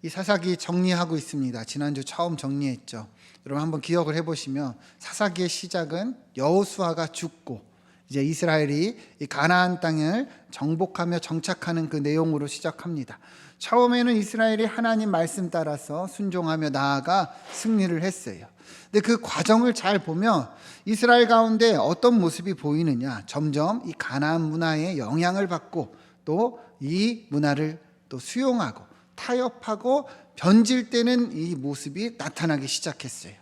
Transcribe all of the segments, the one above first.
이 사사기 정리하고 있습니다. 지난주 처음 정리했죠. 여러분 한번 기억을 해보시면 사사기의 시작은 여호수아가 죽고 이제 이스라엘이 이 가나안 땅을 정복하며 정착하는 그 내용으로 시작합니다. 처음에는 이스라엘이 하나님 말씀 따라서 순종하며 나아가 승리를 했어요. 근데 그 과정을 잘 보면 이스라엘 가운데 어떤 모습이 보이느냐, 점점 이 가나안 문화의 영향을 받고 또 이 문화를 또 수용하고 타협하고 변질되는 이 모습이 나타나기 시작했어요.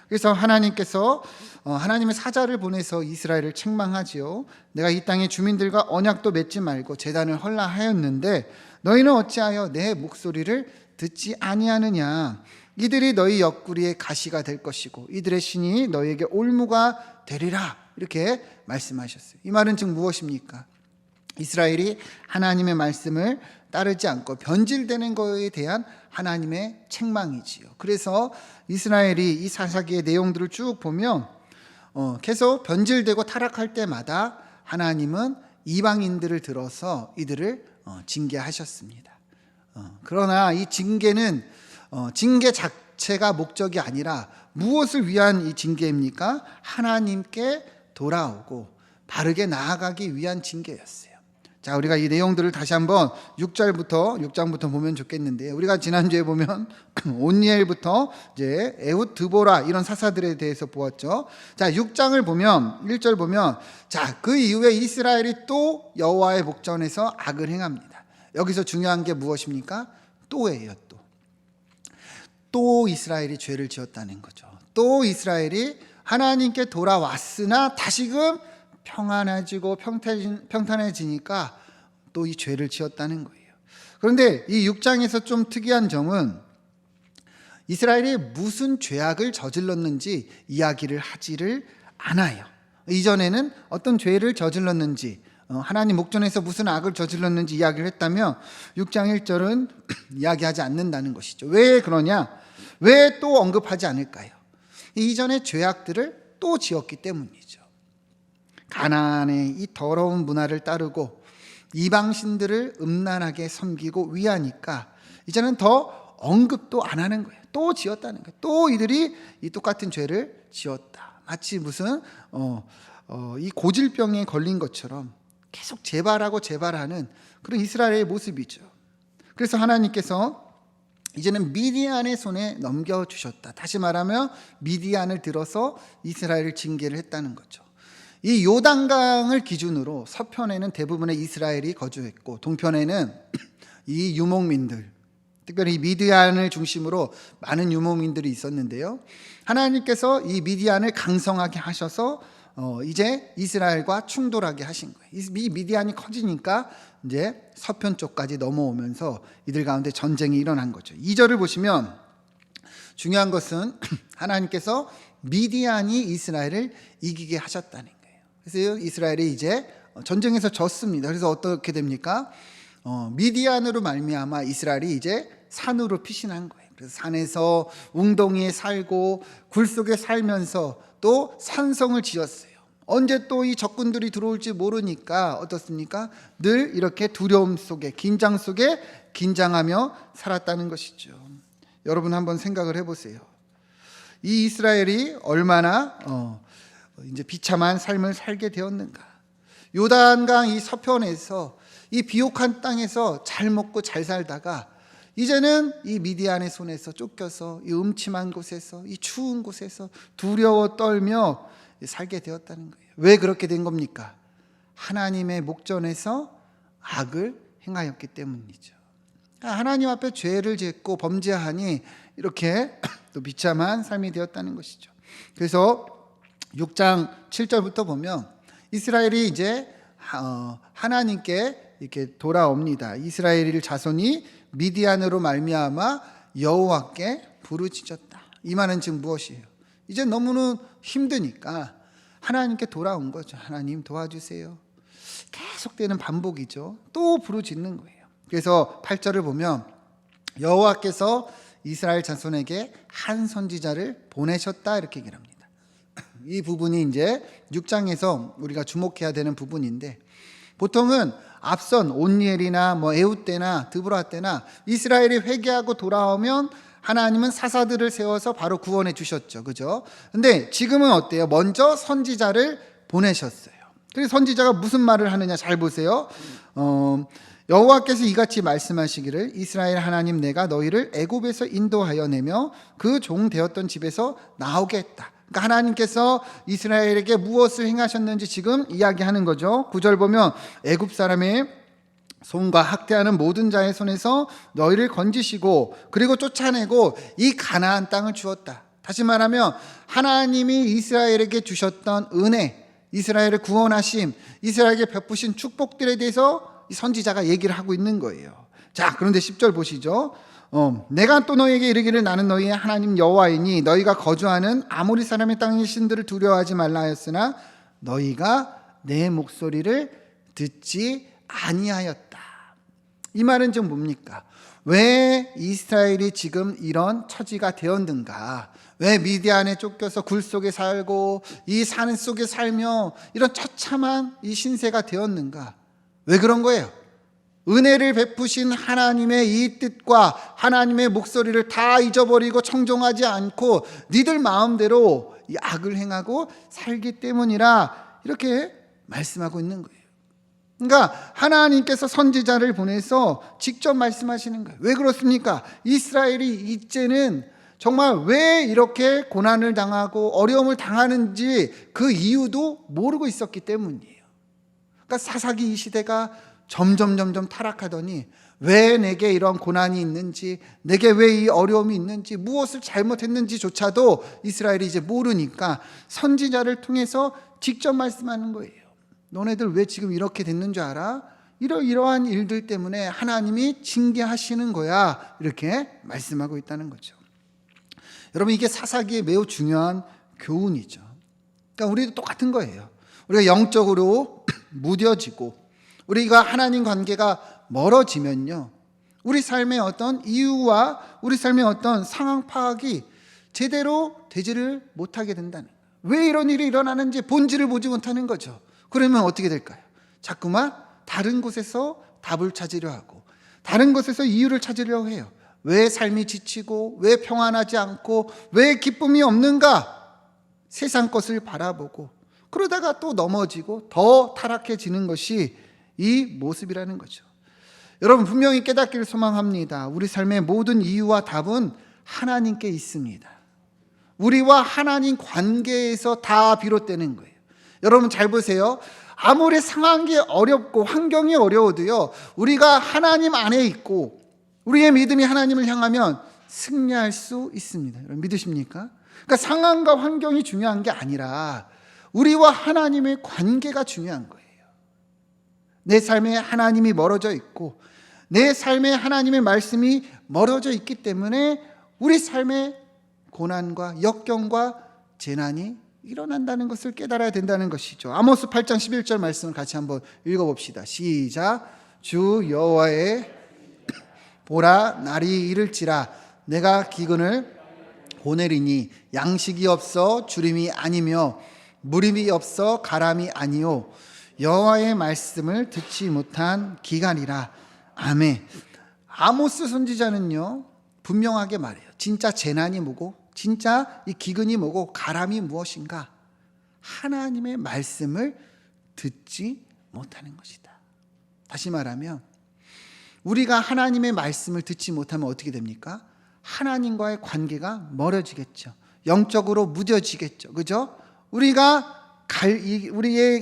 그래서 하나님께서 하나님의 사자를 보내서 이스라엘을 책망하지요. 내가 이 땅의 주민들과 언약도 맺지 말고 제단을 헐라 하였는데 너희는 어찌하여 내 목소리를 듣지 아니하느냐. 이들이 너희 옆구리의 가시가 될 것이고 이들의 신이 너희에게 올무가 되리라. 이렇게 말씀하셨어요. 이 말은 즉 무엇입니까? 이스라엘이 하나님의 말씀을 따르지 않고 변질되는 것에 대한 하나님의 책망이지요. 그래서 이스라엘이 이 사사기의 내용들을 쭉 보면 계속 변질되고 타락할 때마다 하나님은 이방인들을 들어서 이들을 징계하셨습니다. 그러나 이 징계는 징계 자체가 목적이 아니라 무엇을 위한 이 징계입니까? 하나님께 돌아오고 바르게 나아가기 위한 징계였어요. 자, 우리가 이 내용들을 다시 한번 6장부터 보면 좋겠는데요. 우리가 지난주에 보면 온니엘부터 이제 에훗, 드보라 이런 사사들에 대해서 보았죠. 자, 6장을 보면 1절 보면 자, 그 이후에 이스라엘이 또 여호와의 목전에서 악을 행합니다. 여기서 중요한 게 무엇입니까? 또예요. 또 이스라엘이 죄를 지었다는 거죠. 또 이스라엘이 하나님께 돌아왔으나 다시금 평안해지고 평탄해지니까 또 이 죄를 지었다는 거예요. 그런데 이 6장에서 좀 특이한 점은 이스라엘이 무슨 죄악을 저질렀는지 이야기를 하지를 않아요. 이전에는 어떤 죄를 저질렀는지 하나님 목전에서 무슨 악을 저질렀는지 이야기를 했다면 6장 1절은 이야기하지 않는다는 것이죠. 왜 그러냐? 왜 또 언급하지 않을까요? 이전의 죄악들을 또 지었기 때문이죠. 가나안의 이 더러운 문화를 따르고 이방신들을 음란하게 섬기고 위하니까 이제는 더 언급도 안 하는 거예요. 또 지었다는 거예요. 또 이들이 이 똑같은 죄를 지었다. 마치 무슨 이 고질병에 걸린 것처럼 계속 재발하는 그런 이스라엘의 모습이죠. 그래서 하나님께서 이제는 미디안의 손에 넘겨주셨다. 다시 말하면 미디안을 들어서 이스라엘을 징계를 했다는 거죠. 이 요단강을 기준으로 서편에는 대부분의 이스라엘이 거주했고 동편에는 이 유목민들, 특별히 미디안을 중심으로 많은 유목민들이 있었는데요. 하나님께서 이 미디안을 강성하게 하셔서 이제 이스라엘과 충돌하게 하신 거예요. 이 미디안이 커지니까 이제 서편 쪽까지 넘어오면서 이들 가운데 전쟁이 일어난 거죠. 2절을 보시면 중요한 것은 하나님께서 미디안이 이스라엘을 이기게 하셨다는 거예요. 그래서 이스라엘이 이제 전쟁에서 졌습니다. 그래서 어떻게 됩니까? 미디안으로 말미암아 이스라엘이 이제 산으로 피신한 거예요. 그래서 산에서 웅덩이에 살고 굴 속에 살면서 또 산성을 지었어요. 언제 또 이 적군들이 들어올지 모르니까 어떻습니까? 늘 이렇게 두려움 속에 긴장 속에 긴장하며 살았다는 것이죠. 여러분 한번 생각을 해보세요. 이 이스라엘이 얼마나 이제 비참한 삶을 살게 되었는가. 요단강 이 서편에서 이 비옥한 땅에서 잘 먹고 잘 살다가 이제는 이 미디안의 손에서 쫓겨서 이 음침한 곳에서 이 추운 곳에서 두려워 떨며 살게 되었다는 거예요. 왜 그렇게 된 겁니까? 하나님의 목전에서 악을 행하였기 때문이죠. 하나님 앞에 죄를 짓고 범죄하니 이렇게 또 비참한 삶이 되었다는 것이죠. 그래서 6장 7절부터 보면 이스라엘이 이제 하나님께 이렇게 돌아옵니다. 이스라엘 자손이 미디안으로 말미암아 여호와께 부르짖었다. 이 말은 지금 무엇이에요? 이제 너무는 힘드니까 하나님께 돌아온 거죠. 하나님 도와주세요. 계속되는 반복이죠. 또 부르짖는 거예요. 그래서 8절을 보면 여호와께서 이스라엘 자손에게 한 선지자를 보내셨다 이렇게 얘기를 합니다. 이 부분이 이제 6장에서 우리가 주목해야 되는 부분인데 보통은 앞선 온니엘이나 에훗 때나 드보라 때나 이스라엘이 회개하고 돌아오면 하나님은 사사들을 세워서 바로 구원해 주셨죠. 그죠? 근데 지금은 어때요? 먼저 선지자를 보내셨어요. 그래서 선지자가 무슨 말을 하느냐 잘 보세요. 여호와께서 이같이 말씀하시기를 이스라엘 하나님 내가 너희를 애굽에서 인도하여 내며 그 종 되었던 집에서 나오게 했다. 그러니까 하나님께서 이스라엘에게 무엇을 행하셨는지 지금 이야기하는 거죠. 9절 보면 애굽 사람의 손과 학대하는 모든 자의 손에서 너희를 건지시고 그리고 쫓아내고 이 가나안 땅을 주었다. 다시 말하면 하나님이 이스라엘에게 주셨던 은혜, 이스라엘을 구원하심, 이스라엘에게 베푸신 축복들에 대해서 이 선지자가 얘기를 하고 있는 거예요. 자, 그런데 10절 보시죠. 내가 또 너희에게 이르기를 나는 너희의 하나님 여호와이니 너희가 거주하는 아모리 사람의 땅의 신들을 두려워하지 말라 하였으나 너희가 내 목소리를 듣지 아니하였다. 이 말은 좀 뭡니까? 왜 이스라엘이 지금 이런 처지가 되었는가? 왜 미디안에 쫓겨서 굴 속에 살고 이 산 속에 살며 이런 처참한 이 신세가 되었는가? 왜 그런 거예요? 은혜를 베푸신 하나님의 이 뜻과 하나님의 목소리를 다 잊어버리고 청종하지 않고 니들 마음대로 이 악을 행하고 살기 때문이라 이렇게 말씀하고 있는 거예요. 그러니까 하나님께서 선지자를 보내서 직접 말씀하시는 거예요. 왜 그렇습니까? 이스라엘이 이제는 정말 왜 이렇게 고난을 당하고 어려움을 당하는지 그 이유도 모르고 있었기 때문이에요. 그러니까 사사기 이 시대가 점점 타락하더니 왜 내게 이런 고난이 있는지, 내게 왜 이 어려움이 있는지, 무엇을 잘못했는지조차도 이스라엘이 이제 모르니까 선지자를 통해서 직접 말씀하는 거예요. 너네들 왜 지금 이렇게 됐는 줄 알아? 이러한 일들 때문에 하나님이 징계하시는 거야. 이렇게 말씀하고 있다는 거죠. 여러분, 이게 사사기에 매우 중요한 교훈이죠. 그러니까 우리도 똑같은 거예요. 우리가 영적으로 무뎌지고 우리가 하나님 관계가 멀어지면요, 우리 삶의 어떤 이유와 우리 삶의 어떤 상황 파악이 제대로 되지를 못하게 된다는 거예요. 왜 이런 일이 일어나는지 본질을 보지 못하는 거죠. 그러면 어떻게 될까요? 자꾸만 다른 곳에서 답을 찾으려 하고 다른 곳에서 이유를 찾으려 해요. 왜 삶이 지치고 왜 평안하지 않고 왜 기쁨이 없는가? 세상 것을 바라보고 그러다가 또 넘어지고 더 타락해지는 것이 이 모습이라는 거죠. 여러분, 분명히 깨닫기를 소망합니다. 우리 삶의 모든 이유와 답은 하나님께 있습니다. 우리와 하나님 관계에서 다 비롯되는 거예요. 여러분 잘 보세요. 아무리 상황이 어렵고 환경이 어려워도요, 우리가 하나님 안에 있고 우리의 믿음이 하나님을 향하면 승리할 수 있습니다. 여러분 믿으십니까? 그러니까 상황과 환경이 중요한 게 아니라 우리와 하나님의 관계가 중요한 거예요. 내 삶에 하나님이 멀어져 있고 내 삶에 하나님의 말씀이 멀어져 있기 때문에 우리 삶에 고난과 역경과 재난이 일어난다는 것을 깨달아야 된다는 것이죠. 아모스 8장 11절 말씀을 같이 한번 읽어봅시다. 시작. 주 여호와의 보라 날이 이를지라 내가 기근을 보내리니 양식이 없어 주림이 아니며 무림이 없어 가람이 아니요 여호와의 말씀을 듣지 못한 기간이라. 아멘. 아모스 선지자는요 분명하게 말해요. 진짜 재난이 뭐고 진짜 이 기근이 뭐고 가람이 무엇인가? 하나님의 말씀을 듣지 못하는 것이다. 다시 말하면 우리가 하나님의 말씀을 듣지 못하면 어떻게 됩니까? 하나님과의 관계가 멀어지겠죠. 영적으로 무뎌지겠죠. 그죠? 우리의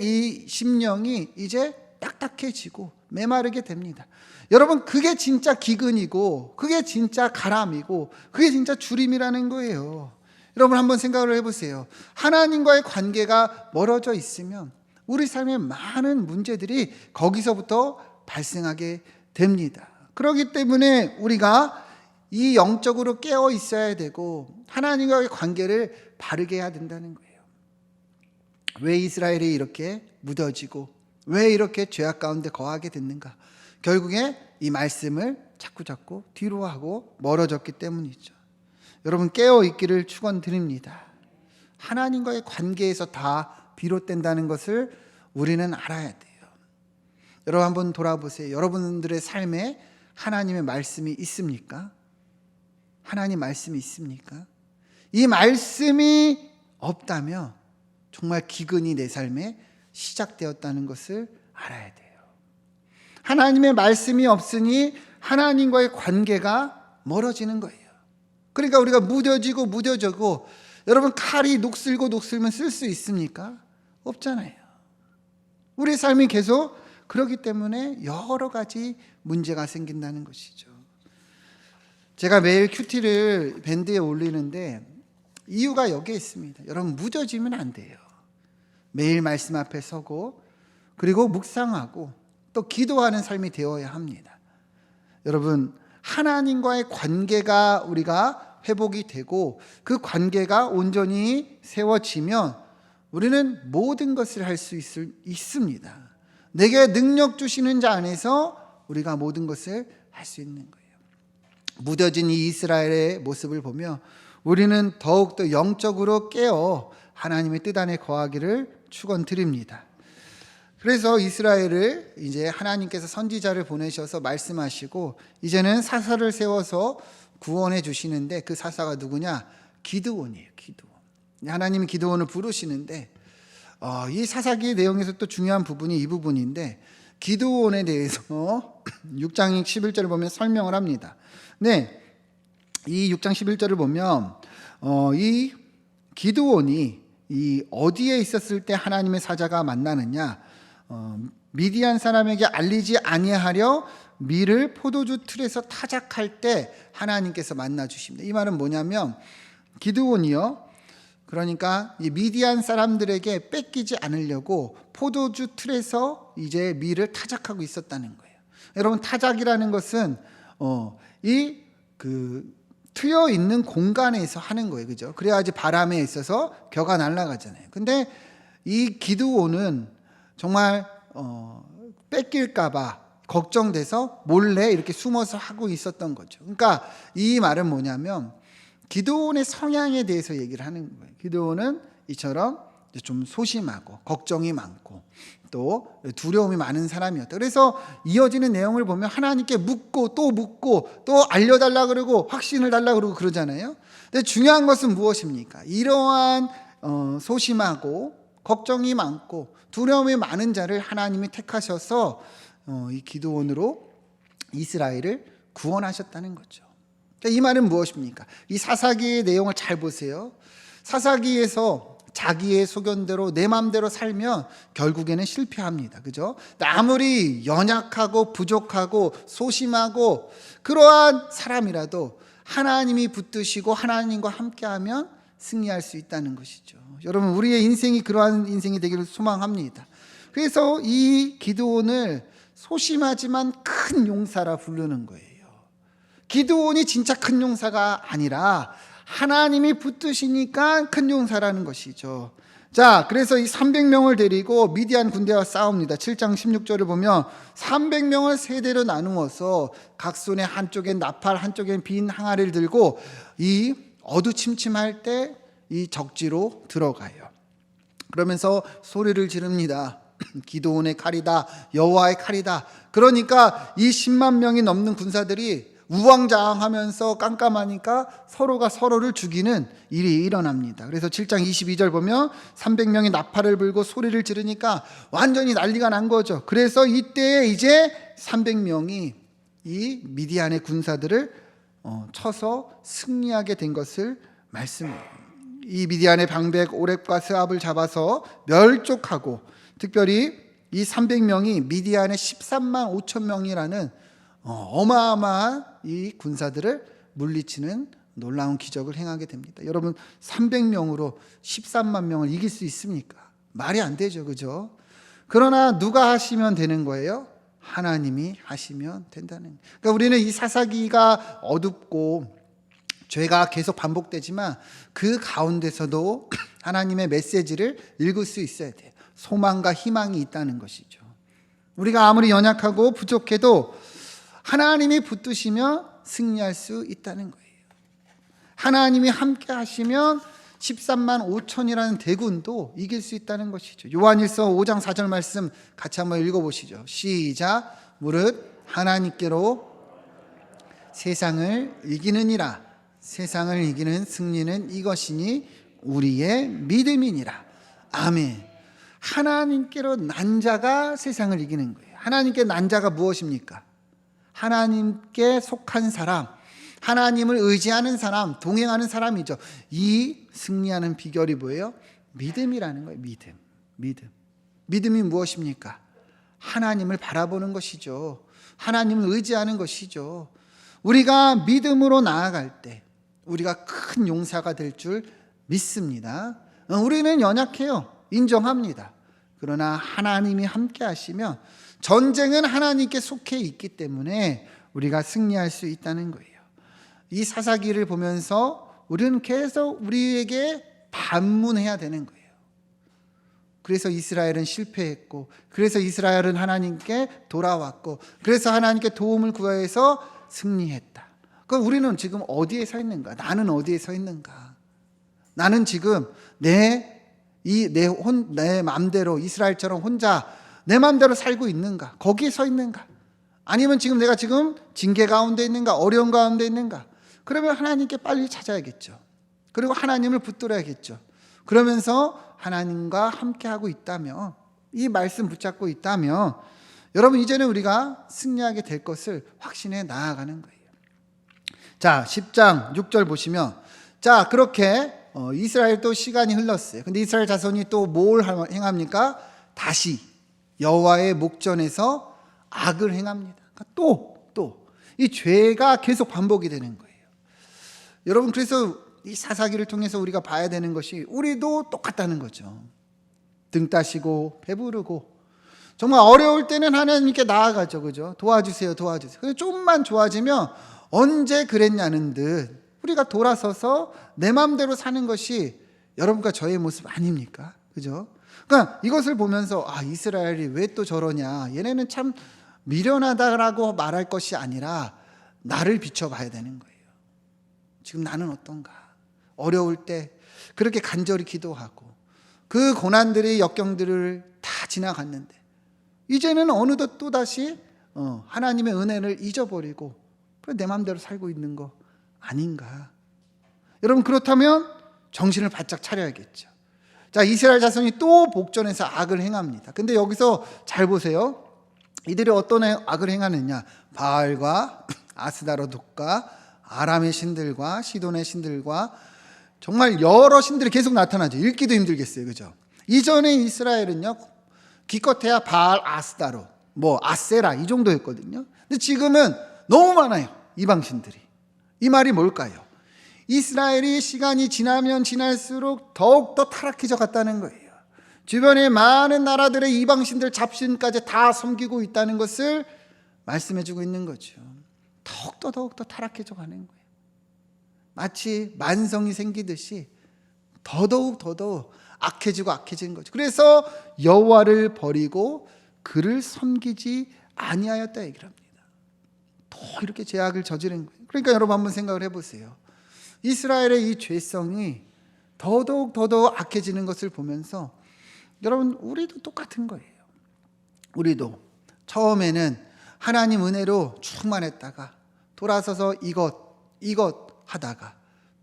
이 심령이 이제 딱딱해지고 메마르게 됩니다. 여러분, 그게 진짜 기근이고 그게 진짜 가람이고 그게 진짜 주림이라는 거예요. 여러분 한번 생각을 해보세요. 하나님과의 관계가 멀어져 있으면 우리 삶의 많은 문제들이 거기서부터 발생하게 됩니다. 그렇기 때문에 우리가 이 영적으로 깨어 있어야 되고 하나님과의 관계를 바르게 해야 된다는 거예요. 왜 이스라엘이 이렇게 무뎌지고 왜 이렇게 죄악 가운데 거하게 됐는가? 결국에 이 말씀을 자꾸 뒤로 하고 멀어졌기 때문이죠. 여러분 깨어 있기를 축원드립니다. 하나님과의 관계에서 다 비롯된다는 것을 우리는 알아야 돼요. 여러분 한번 돌아보세요. 여러분들의 삶에 하나님의 말씀이 있습니까? 하나님 말씀이 있습니까? 이 말씀이 없다면 정말 기근이 내 삶에 시작되었다는 것을 알아야 돼요. 하나님의 말씀이 없으니 하나님과의 관계가 멀어지는 거예요. 그러니까 우리가 무뎌지고 여러분 칼이 녹슬면 쓸 수 있습니까? 없잖아요. 우리 삶이 계속 그렇기 때문에 여러 가지 문제가 생긴다는 것이죠. 제가 매일 큐티를 밴드에 올리는데 이유가 여기에 있습니다. 여러분 무뎌지면 안 돼요. 매일 말씀 앞에 서고 그리고 묵상하고 또 기도하는 삶이 되어야 합니다. 여러분 하나님과의 관계가 우리가 회복이 되고 그 관계가 온전히 세워지면 우리는 모든 것을 할 수 있습니다. 내게 능력 주시는 자 안에서 우리가 모든 것을 할 수 있는 거예요. 무뎌진 이 이스라엘의 모습을 보며 우리는 더욱더 영적으로 깨어 하나님의 뜻 안에 거하기를 축원드립니다. 그래서 이스라엘을 이제 하나님께서 선지자를 보내셔서 말씀하시고 이제는 사사를 세워서 구원해 주시는데 그 사사가 누구냐? 기드온이에요. 기드온. 하나님이 기드온을 부르시는데 이 사사기 내용에서 또 중요한 부분이 이 부분인데 기드온에 대해서 6장 11절을 보면 설명을 합니다. 네, 이 6장 11절을 보면 이 기드온이 이 어디에 있었을 때 하나님의 사자가 만나느냐? 미디안 사람에게 알리지 아니하려 밀을 포도주 틀에서 타작할 때 하나님께서 만나 주십니다. 이 말은 뭐냐면 기드온이요, 그러니까 이 미디안 사람들에게 뺏기지 않으려고 포도주 틀에서 이제 밀을 타작하고 있었다는 거예요. 여러분 타작이라는 것은 이 트여 있는 공간에서 하는 거예요, 그죠? 그래야지 바람에 있어서 겨가 날아가잖아요. 근데 이 기드온은 정말 뺏길까봐 걱정돼서 몰래 이렇게 숨어서 하고 있었던 거죠. 그러니까 이 말은 뭐냐면 기드온의 성향에 대해서 얘기를 하는 거예요. 기드온은 이처럼 좀 소심하고 걱정이 많고 또 두려움이 많은 사람이었다. 그래서 이어지는 내용을 보면 하나님께 묻고 또 알려달라 그러고 확신을 달라 그러고 그러잖아요. 근데 중요한 것은 무엇입니까? 이러한 소심하고 걱정이 많고 두려움이 많은 자를 하나님이 택하셔서 이 기드온으로 이스라엘을 구원하셨다는 거죠. 이 말은 무엇입니까? 이 사사기의 내용을 잘 보세요. 사사기에서 자기의 소견대로 내 마음대로 살면 결국에는 실패합니다. 그죠? 아무리 연약하고 부족하고 소심하고 그러한 사람이라도 하나님이 붙드시고 하나님과 함께하면 승리할 수 있다는 것이죠. 여러분 우리의 인생이 그러한 인생이 되기를 소망합니다. 그래서 이 기드온을 소심하지만 큰 용사라 부르는 거예요. 기드온이 진짜 큰 용사가 아니라 하나님이 붙드시니까 큰 용사라는 것이죠. 자, 그래서 이 300명을 데리고 미디안 군대와 싸웁니다. 7장 16절을 보면 300명을 세 대로 나누어서 각 손에 한쪽엔 나팔 한쪽엔 빈 항아리를 들고 이 어두침침할 때 이 적지로 들어가요. 그러면서 소리를 지릅니다. 기드온의 칼이다, 여호와의 칼이다. 그러니까 이 10만 명이 넘는 군사들이 우왕좌왕하면서 깜깜하니까 서로가 서로를 죽이는 일이 일어납니다. 그래서 7장 22절 보면 300명이 나팔을 불고 소리를 지르니까 완전히 난리가 난 거죠. 그래서 이때 이제 300명이 이 미디안의 군사들을 쳐서 승리하게 된 것을 말씀해요. 이 미디안의 방백 오렙과 스압을 잡아서 멸족하고 특별히 이 300명이 미디안의 13만 5천 명이라는 어마어마한 이 군사들을 물리치는 놀라운 기적을 행하게 됩니다. 여러분 300명으로 13만 명을 이길 수 있습니까? 말이 안 되죠, 그죠? 그러나 누가 하시면 되는 거예요? 하나님이 하시면 된다는 거예요. 그러니까 우리는 이 사사기가 어둡고 죄가 계속 반복되지만 그 가운데서도 하나님의 메시지를 읽을 수 있어야 돼요. 소망과 희망이 있다는 것이죠. 우리가 아무리 연약하고 부족해도 하나님이 붙드시면 승리할 수 있다는 거예요. 하나님이 함께 하시면 13만 5천이라는 대군도 이길 수 있다는 것이죠. 요한일서 5장 4절 말씀 같이 한번 읽어보시죠. 시작. 무릇 하나님께로 세상을 이기느니라. 세상을 이기는 승리는 이것이니 우리의 믿음이니라. 아멘. 하나님께로 난 자가 세상을 이기는 거예요. 하나님께 난 자가 무엇입니까? 하나님께 속한 사람, 하나님을 의지하는 사람, 동행하는 사람이죠. 이 승리하는 비결이 뭐예요? 믿음이라는 거예요. 믿음이 무엇입니까? 하나님을 바라보는 것이죠. 하나님을 의지하는 것이죠. 우리가 믿음으로 나아갈 때 우리가 큰 용사가 될 줄 믿습니다. 우리는 연약해요. 인정합니다. 그러나 하나님이 함께 하시면 전쟁은 하나님께 속해 있기 때문에 우리가 승리할 수 있다는 거예요. 이 사사기를 보면서 우리는 계속 우리에게 반문해야 되는 거예요. 그래서 이스라엘은 실패했고, 그래서 이스라엘은 하나님께 돌아왔고, 그래서 하나님께 도움을 구해서 승리했다. 그럼 우리는 지금 어디에 서 있는가? 나는 어디에 서 있는가? 나는 지금 내 마음대로 이스라엘처럼 혼자 내 마음대로 살고 있는가? 거기에 서 있는가? 아니면 지금 내가 지금 징계 가운데 있는가? 어려운 가운데 있는가? 그러면 하나님께 빨리 찾아야겠죠. 그리고 하나님을 붙들어야겠죠. 그러면서 하나님과 함께하고 있다면, 이 말씀 붙잡고 있다면 여러분 이제는 우리가 승리하게 될 것을 확신해 나아가는 거예요. 자, 10장 6절 보시면, 자, 그렇게 이스라엘 또 시간이 흘렀어요. 근데 이스라엘 자손이 또 뭘 행합니까? 다시 여호와의 목전에서 악을 행합니다. 그러니까 또 이 죄가 계속 반복이 되는 거예요. 여러분, 그래서 이 사사기를 통해서 우리가 봐야 되는 것이 우리도 똑같다는 거죠. 등 따시고 배부르고 정말 어려울 때는 하나님께 나아가죠. 그죠? 도와주세요. 근데 조금만 좋아지면 언제 그랬냐는 듯 우리가 돌아서서 내 마음대로 사는 것이 여러분과 저의 모습 아닙니까? 그죠? 그러니까 이것을 보면서 이스라엘이 왜 또 저러냐, 얘네는 참 미련하다라고 말할 것이 아니라 나를 비춰봐야 되는 거예요. 지금 나는 어떤가? 어려울 때 그렇게 간절히 기도하고 그 고난들의 역경들을 다 지나갔는데 이제는 어느덧 또다시 하나님의 은혜를 잊어버리고 내 마음대로 살고 있는 거 아닌가? 여러분, 그렇다면 정신을 바짝 차려야겠죠. 자, 이스라엘 자손이 또 복전에서 악을 행합니다. 근데 여기서 잘 보세요. 이들이 어떤 악을 행하느냐? 바알과 아스다로독과 아람의 신들과 시돈의 신들과 정말 여러 신들이 계속 나타나죠. 읽기도 힘들겠어요. 그죠? 이전에 이스라엘은요, 기껏해야 바알, 아스다로, 아세라 이 정도였거든요. 근데 지금은 너무 많아요. 이방 신들이. 이 말이 뭘까요? 이스라엘이 시간이 지나면 지날수록 더욱더 타락해져 갔다는 거예요. 주변의 많은 나라들의 이방신들 잡신까지 다 섬기고 있다는 것을 말씀해주고 있는 거죠. 더욱더 타락해져 가는 거예요. 마치 만성이 생기듯이 더더욱 악해지는 거죠. 그래서 여호와를 버리고 그를 섬기지 아니하였다 얘기를 합니다. 또 이렇게 죄악을 저지른 거예요. 그러니까 여러분 한번 생각을 해보세요. 이스라엘의 이 죄성이 더더욱 악해지는 것을 보면서 여러분, 우리도 똑같은 거예요. 우리도 처음에는 하나님 은혜로 충만했다가 돌아서서 이것 하다가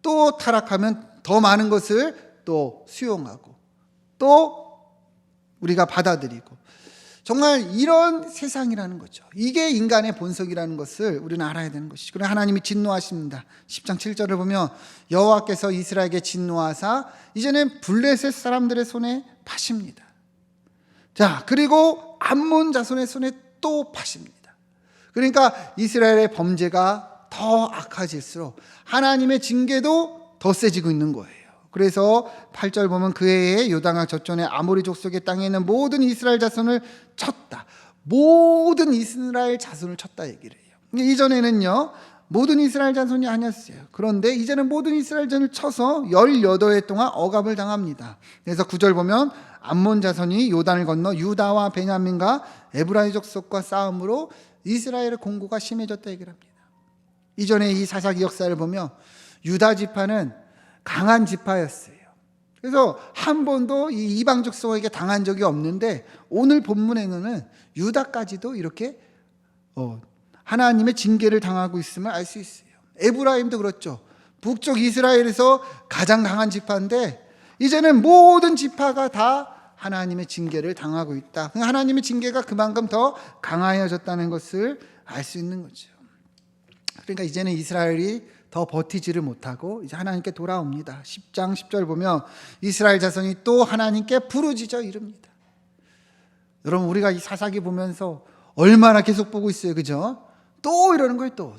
또 타락하면 더 많은 것을 또 수용하고 또 우리가 받아들이고, 정말 이런 세상이라는 거죠. 이게 인간의 본성이라는 것을 우리는 알아야 되는 것이죠. 그래 하나님이 진노하십니다. 10장 7절을 보면 여호와께서 이스라엘에게 진노하사 이제는 블레셋 사람들의 손에 파십니다. 자, 그리고 암몬 자손의 손에 또 파십니다. 그러니까 이스라엘의 범죄가 더 악해질수록 하나님의 징계도 더 세지고 있는 거예요. 그래서 8절 보면 그 해에 요단강 저편의 아모리 족속의 땅에 있는 모든 이스라엘 자손을 쳤다. 모든 이스라엘 자손을 쳤다 얘기를 해요. 이전에는요, 모든 이스라엘 자손이 아니었어요. 그런데 이제는 모든 이스라엘 자손을 쳐서 18해 동안 억압을 당합니다. 그래서 9절 보면 암몬 자손이 요단을 건너 유다와 베냐민과 에브라임 족속과 싸움으로 이스라엘의 공고가 심해졌다 얘기를 합니다. 이전에 이 사사기 역사를 보면 유다 지파는 강한 지파였어요. 그래서 한 번도 이 이방 족속에게 당한 적이 없는데 오늘 본문에는 유다까지도 이렇게 하나님의 징계를 당하고 있음을 알 수 있어요. 에브라임도 그렇죠. 북쪽 이스라엘에서 가장 강한 지파인데 이제는 모든 지파가 다 하나님의 징계를 당하고 있다. 하나님의 징계가 그만큼 더 강하여졌다는 것을 알 수 있는 거죠. 그러니까 이제는 이스라엘이 더 버티지를 못하고 이제 하나님께 돌아옵니다. 10장 10절 보면 이스라엘 자손이 또 하나님께 부르짖어 이릅니다. 여러분, 우리가 이 사사기 보면서 얼마나 계속 보고 있어요, 그죠? 또 이러는 거예요. 또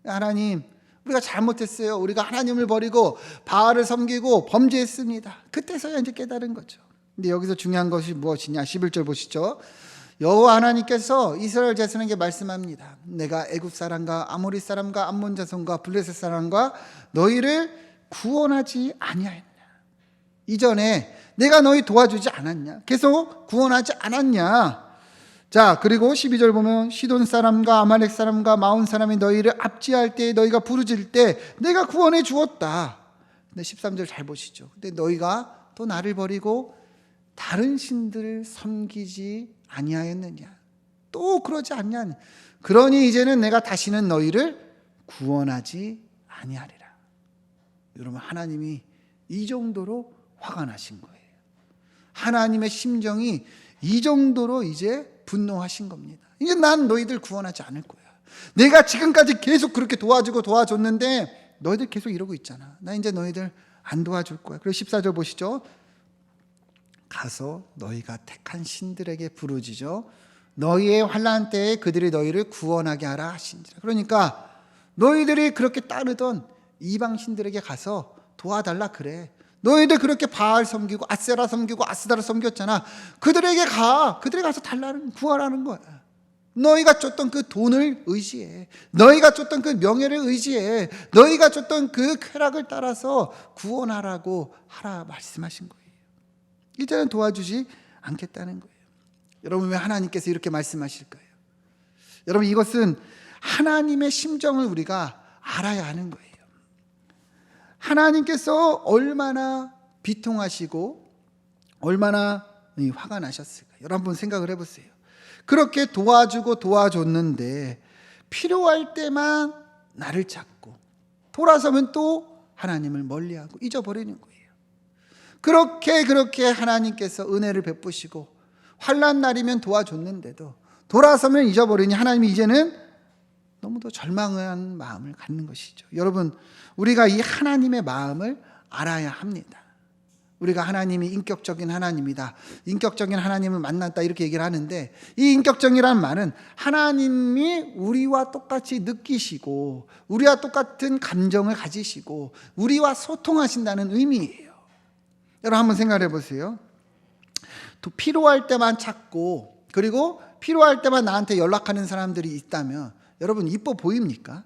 하나님, 우리가 잘못했어요. 우리가 하나님을 버리고 바알을 섬기고 범죄했습니다. 그때서야 이제 깨달은 거죠. 근데 여기서 중요한 것이 무엇이냐? 11절 보시죠. 여호와 하나님께서 이스라엘 자손에게 말씀합니다. 내가 애굽 사람과 아모리 사람과 암몬 자손과 블레셋 사람과 너희를 구원하지 아니하였냐? 이전에 내가 너희 도와주지 않았냐? 계속 구원하지 않았냐? 자, 그리고 12절 보면 시돈 사람과 아말렉 사람과 마온 사람이 너희를 압제할 때 너희가 부르짖을 때 내가 구원해 주었다. 근데 13절 잘 보시죠. 근데 너희가 또 나를 버리고 다른 신들을 섬기지 아니하였느냐? 또 그러지 않냐? 그러니 이제는 내가 다시는 너희를 구원하지 아니하리라. 여러분, 하나님이 이 정도로 화가 나신 거예요. 하나님의 심정이 이 정도로 이제 분노하신 겁니다. 이제 난 너희들 구원하지 않을 거야. 내가 지금까지 계속 그렇게 도와주고 도와줬는데 너희들 계속 이러고 있잖아. 나 이제 너희들 안 도와줄 거야. 그리고 14절 보시죠. 가서 너희가 택한 신들에게 부르짖어 너희의 환난 때에 그들이 너희를 구원하게 하라 하신지라. 그러니까 너희들이 그렇게 따르던 이방 신들에게 가서 도와달라 그래. 너희들 그렇게 바알 섬기고 아세라 섬기고 아스다를 섬겼잖아. 그들에게 가서 달라는, 구하라는 거야. 너희가 쫓던 그 돈을 의지해. 너희가 쫓던 그 명예를 의지해. 너희가 쫓던 그 쾌락을 따라서 구원하라고 하라 말씀하신 거예요. 이제는 도와주지 않겠다는 거예요. 여러분, 왜 하나님께서 이렇게 말씀하실까요? 여러분, 이것은 하나님의 심정을 우리가 알아야 하는 거예요. 하나님께서 얼마나 비통하시고 얼마나 화가 나셨을까? 여러분, 한번 생각을 해보세요. 그렇게 도와주고 도와줬는데 필요할 때만 나를 찾고 돌아서면 또 하나님을 멀리하고 잊어버리는 거예요. 그렇게 하나님께서 은혜를 베푸시고 환난 날이면 도와줬는데도 돌아서면 잊어버리니 하나님이 이제는 너무도 절망한 마음을 갖는 것이죠. 여러분, 우리가 이 하나님의 마음을 알아야 합니다. 우리가 하나님이 인격적인 하나님이다, 인격적인 하나님을 만났다 이렇게 얘기를 하는데, 이 인격적이라는 말은 하나님이 우리와 똑같이 느끼시고 우리와 똑같은 감정을 가지시고 우리와 소통하신다는 의미예요. 여러분, 한번 생각해 보세요. 또 필요할 때만 찾고 그리고 필요할 때만 나한테 연락하는 사람들이 있다면 여러분, 이뻐 보입니까?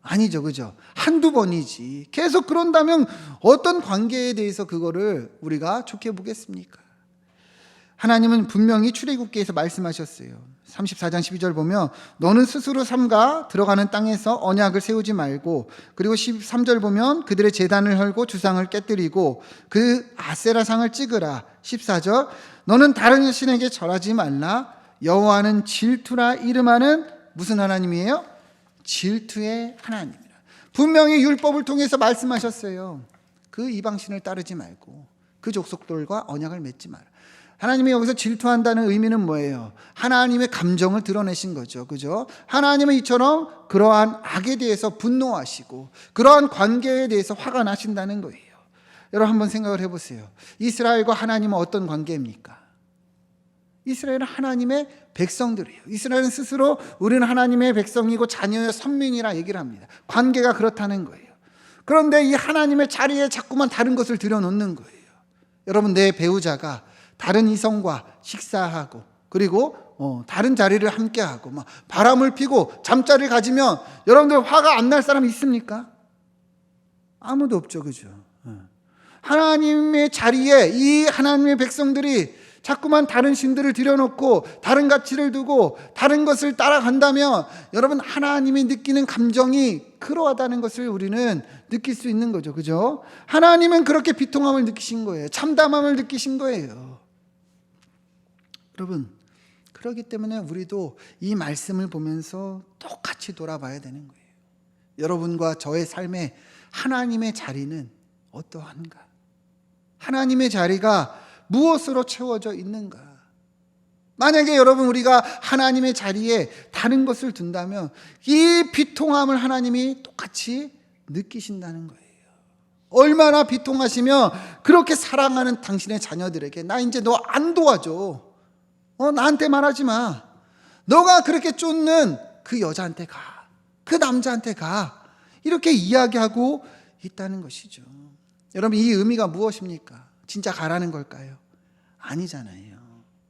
아니죠, 그죠? 한두 번이지. 계속 그런다면 어떤 관계에 대해서 그거를 우리가 좋게 보겠습니까? 하나님은 분명히 출애굽기에서 말씀하셨어요. 34장 12절 보면 너는 스스로 삼가 들어가는 땅에서 언약을 세우지 말고, 그리고 13절 보면 그들의 제단을 헐고 주상을 깨뜨리고 그 아세라상을 찍으라. 14절 너는 다른 신에게 절하지 말라. 여호와는 질투라 이름하는 무슨 하나님이에요? 질투의 하나님이라. 분명히 율법을 통해서 말씀하셨어요. 그 이방신을 따르지 말고 그 족속들과 언약을 맺지 마라. 하나님이 여기서 질투한다는 의미는 뭐예요? 하나님의 감정을 드러내신 거죠. 그죠? 하나님은 이처럼 그러한 악에 대해서 분노하시고 그러한 관계에 대해서 화가 나신다는 거예요. 여러분, 한번 생각을 해보세요. 이스라엘과 하나님은 어떤 관계입니까? 이스라엘은 하나님의 백성들이에요. 이스라엘은 스스로 우리는 하나님의 백성이고 자녀의 선민이라 얘기를 합니다. 관계가 그렇다는 거예요. 그런데 이 하나님의 자리에 자꾸만 다른 것을 들여놓는 거예요. 여러분, 내 배우자가 다른 이성과 식사하고 그리고 다른 자리를 함께하고 막 바람을 피고 잠자리를 가지면 여러분들 화가 안 날 사람이 있습니까? 아무도 없죠, 그죠? 하나님의 자리에 이 하나님의 백성들이 자꾸만 다른 신들을 들여놓고 다른 가치를 두고 다른 것을 따라간다면 여러분, 하나님이 느끼는 감정이 그러하다는 것을 우리는 느낄 수 있는 거죠. 그죠? 하나님은 그렇게 비통함을 느끼신 거예요. 참담함을 느끼신 거예요. 여러분, 그렇기 때문에 우리도 이 말씀을 보면서 똑같이 돌아봐야 되는 거예요. 여러분과 저의 삶에 하나님의 자리는 어떠한가? 하나님의 자리가 무엇으로 채워져 있는가? 만약에 여러분 우리가 하나님의 자리에 다른 것을 둔다면 이 비통함을 하나님이 똑같이 느끼신다는 거예요. 얼마나 비통하시며 그렇게 사랑하는 당신의 자녀들에게 나 이제 너 안 도와줘. 나한테 말하지 마. 너가 그렇게 쫓는 그 여자한테 가. 그 남자한테 가. 이렇게 이야기하고 있다는 것이죠. 여러분, 이 의미가 무엇입니까? 진짜 가라는 걸까요? 아니잖아요.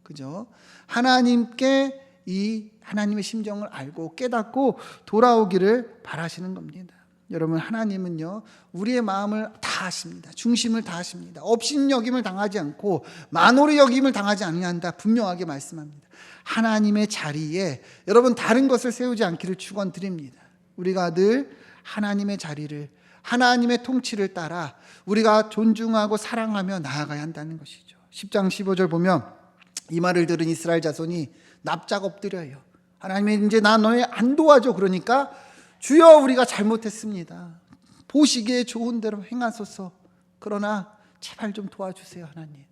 그죠? 하나님께 이 하나님의 심정을 알고 깨닫고 돌아오기를 바라시는 겁니다. 여러분, 하나님은요 우리의 마음을 다 아십니다. 중심을 다 아십니다. 업신여김을 당하지 않고 만오리 여김을 당하지 아니한다 분명하게 말씀합니다. 하나님의 자리에 여러분 다른 것을 세우지 않기를 축원드립니다. 우리가 늘 하나님의 자리를, 하나님의 통치를 따라 우리가 존중하고 사랑하며 나아가야 한다는 것이죠. 10장 15절 보면 이 말을 들은 이스라엘 자손이 납작 엎드려요. 하나님이 이제 나 너희 안 도와줘. 그러니까 주여 우리가 잘못했습니다. 보시기에 좋은 대로 행하소서. 그러나 제발 좀 도와주세요. 하나님,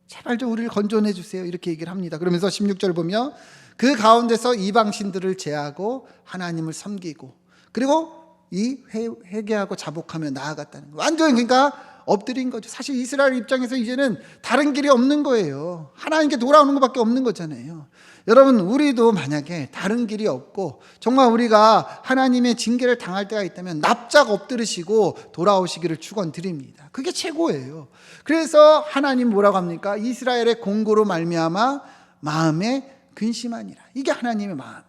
제발 좀 우리를 건져내 주세요. 이렇게 얘기를 합니다. 그러면서 16절 보면 그 가운데서 이방신들을 제하고 하나님을 섬기고 그리고 이 회개하고 자복하며 나아갔다는 거예요. 완전히 그러니까 엎드린 거죠. 사실 이스라엘 입장에서 이제는 다른 길이 없는 거예요. 하나님께 돌아오는 것밖에 없는 거잖아요. 여러분, 우리도 만약에 다른 길이 없고 정말 우리가 하나님의 징계를 당할 때가 있다면 납작 엎드리시고 돌아오시기를 축원드립니다. 그게 최고예요. 그래서 하나님 뭐라고 합니까? 이스라엘의 공고로 말미암아 마음에 근심하니라. 이게 하나님의 마음이에요.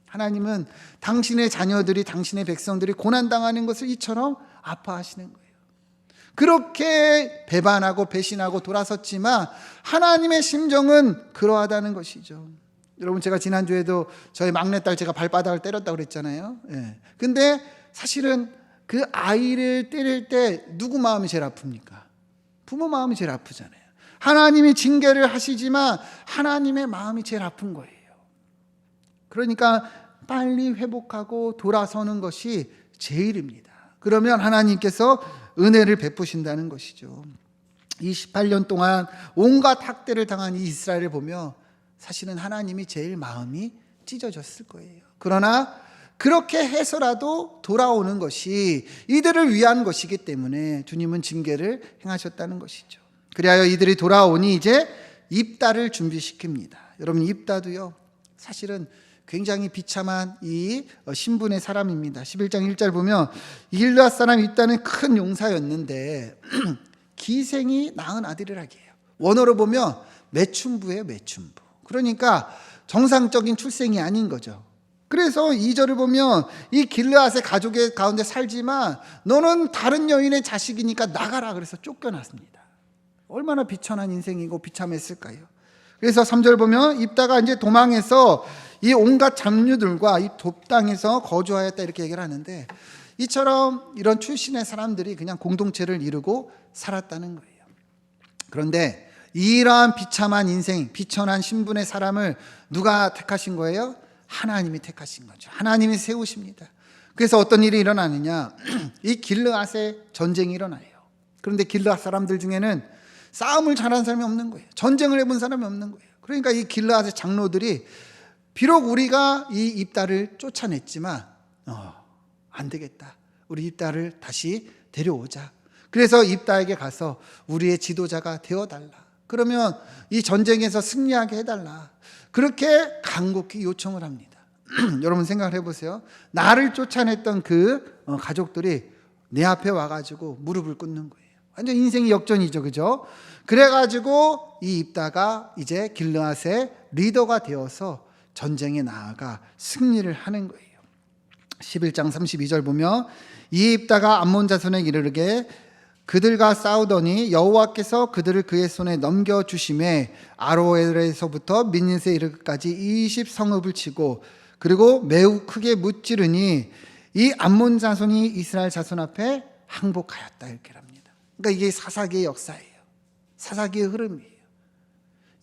하나님은 당신의 자녀들이, 당신의 백성들이 고난당하는 것을 이처럼 아파하시는 거예요. 그렇게 배반하고 배신하고 돌아섰지만 하나님의 심정은 그러하다는 것이죠. 여러분, 제가 지난주에도 저희 막내딸 제가 발바닥을 때렸다고 그랬잖아요. 근데 사실은 그 아이를 때릴 때 누구 마음이 제일 아픕니까? 부모 마음이 제일 아프잖아요. 하나님이 징계를 하시지만 하나님의 마음이 제일 아픈 거예요. 그러니까 빨리 회복하고 돌아서는 것이 제일입니다. 그러면 하나님께서 은혜를 베푸신다는 것이죠. 28년 동안 온갖 학대를 당한 이 이스라엘을 보며 사실은 하나님이 제일 마음이 찢어졌을 거예요. 그러나 그렇게 해서라도 돌아오는 것이 이들을 위한 것이기 때문에 주님은 징계를 행하셨다는 것이죠. 그리하여 이들이 돌아오니 이제 입다를 준비시킵니다. 여러분, 입다도요 사실은 굉장히 비참한 이 신분의 사람입니다. 11장 1절 보면 길르앗 사람 입다는 큰 용사였는데 기생이 낳은 아들이라기예요. 원어로 보면 매춘부예요. 매춘부. 그러니까 정상적인 출생이 아닌 거죠. 그래서 2절을 보면 이 길르앗의 가족의 가운데 살지만 너는 다른 여인의 자식이니까 나가라. 그래서 쫓겨났습니다. 얼마나 비천한 인생이고 비참했을까요? 그래서 3절 보면 입다가 이제 도망해서 이 온갖 잡류들과 이 돕당에서 거주하였다 이렇게 얘기를 하는데 이처럼 이런 출신의 사람들이 그냥 공동체를 이루고 살았다는 거예요. 그런데 이러한 비참한 인생, 비천한 신분의 사람을 누가 택하신 거예요? 하나님이 택하신 거죠. 하나님이 세우십니다. 그래서 어떤 일이 일어나느냐, 이 길르앗의 전쟁이 일어나요. 그런데 길르앗 사람들 중에는 싸움을 잘하는 사람이 없는 거예요. 전쟁을 해본 사람이 없는 거예요. 그러니까 이 길르앗의 장로들이 비록 우리가 이 입다를 쫓아냈지만 안 되겠다. 우리 입다를 다시 데려오자. 그래서 입다에게 가서 우리의 지도자가 되어달라. 그러면 이 전쟁에서 승리하게 해달라. 그렇게 간곡히 요청을 합니다. 여러분 생각을 해보세요. 나를 쫓아냈던 그 가족들이 내 앞에 와가지고 무릎을 꿇는 거예요. 완전 인생이 역전이죠. 그죠? 그래가지고 이 입다가 이제 길르앗의 리더가 되어서 전쟁에 나아가 승리를 하는 거예요. 11장 32절 보면 이 입다가 암몬 자손에게 이르르되 그들과 싸우더니 여호와께서 그들을 그의 손에 넘겨주심에 아로엘에서부터 민닛에 이르기까지 20성읍을 치고 그리고 매우 크게 무찌르니 이 암몬 자손이 이스라엘 자손 앞에 항복하였다 이렇게 합니다. 그러니까 이게 사사기의 역사예요. 사사기의 흐름이에요.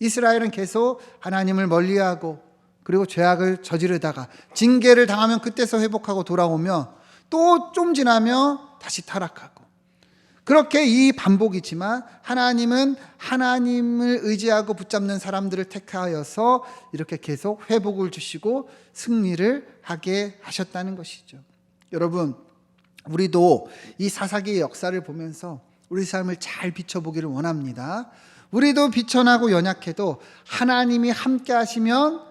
이스라엘은 계속 하나님을 멀리하고 그리고 죄악을 저지르다가 징계를 당하면 그때서 회복하고 돌아오며 또 좀 지나면 다시 타락하고, 그렇게 이 반복이지만 하나님은 하나님을 의지하고 붙잡는 사람들을 택하여서 이렇게 계속 회복을 주시고 승리를 하게 하셨다는 것이죠. 여러분, 우리도 이 사사기의 역사를 보면서 우리 삶을 잘 비춰보기를 원합니다. 우리도 비천하고 연약해도 하나님이 함께 하시면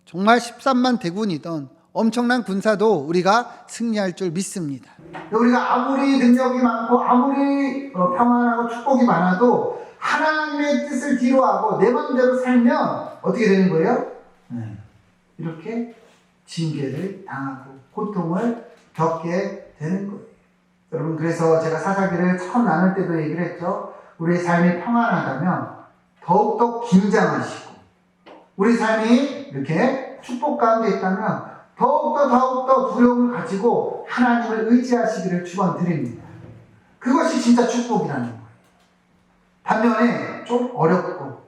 정말 13만 대군이던 엄청난 군사도 우리가 승리할 줄 믿습니다. 우리가 아무리 능력이 많고 아무리 평안하고 축복이 많아도 하나님의 뜻을 뒤로하고 내 마음대로 살면 어떻게 되는 거예요? 이렇게 징계를 당하고 고통을 겪게 되는 거예요. 여러분, 그래서 제가 사사기를 처음 나눌 때도 얘기를 했죠. 우리의 삶이 평안하다면 더욱더 긴장하시고, 우리 삶이 이렇게 축복 가운데 있다면 더욱더 두려움을 가지고 하나님을 의지하시기를 축원드립니다. 그것이 진짜 축복이라는 거예요. 반면에 좀 어렵고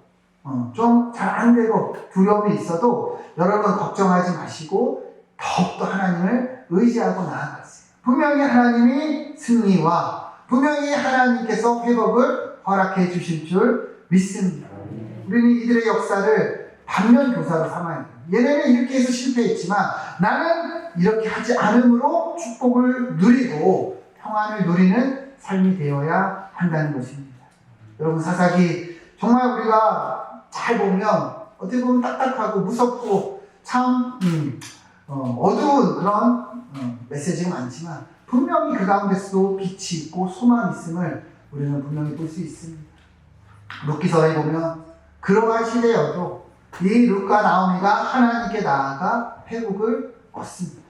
좀 잘 안 되고 두려움이 있어도 여러분 걱정하지 마시고 더욱더 하나님을 의지하고 나아가세요. 분명히 하나님이 승리와 분명히 하나님께서 회복을 허락해 주실 줄 믿습니다. 우리는 이들의 역사를 반면 교사로 삼아야 돼요. 얘네는 이렇게 해서 실패했지만 나는 이렇게 하지 않음으로 축복을 누리고 평안을 누리는 삶이 되어야 한다는 것입니다. 여러분, 사사기 정말 우리가 잘 보면 어떻게 보면 딱딱하고 무섭고 참 어두운 그런 메시지가 많지만 분명히 그 가운데서도 빛이 있고 소망이 있음을 우리는 분명히 볼 수 있습니다. 룻기서에 보면 그러한 시대여도 이 룻과 나오미가 하나님께 나아가 회복을 얻습니다.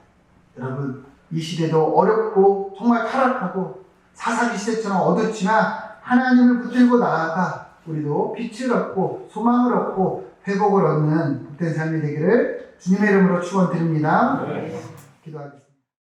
여러분, 이 시대도 어렵고 정말 타락하고 사사기 시대처럼 어둡지만 하나님을 붙들고 나아가 우리도 빛을 얻고 소망을 얻고 회복을 얻는 복된 삶이 되기를 주님의 이름으로 축원드립니다. 기도하겠습니다.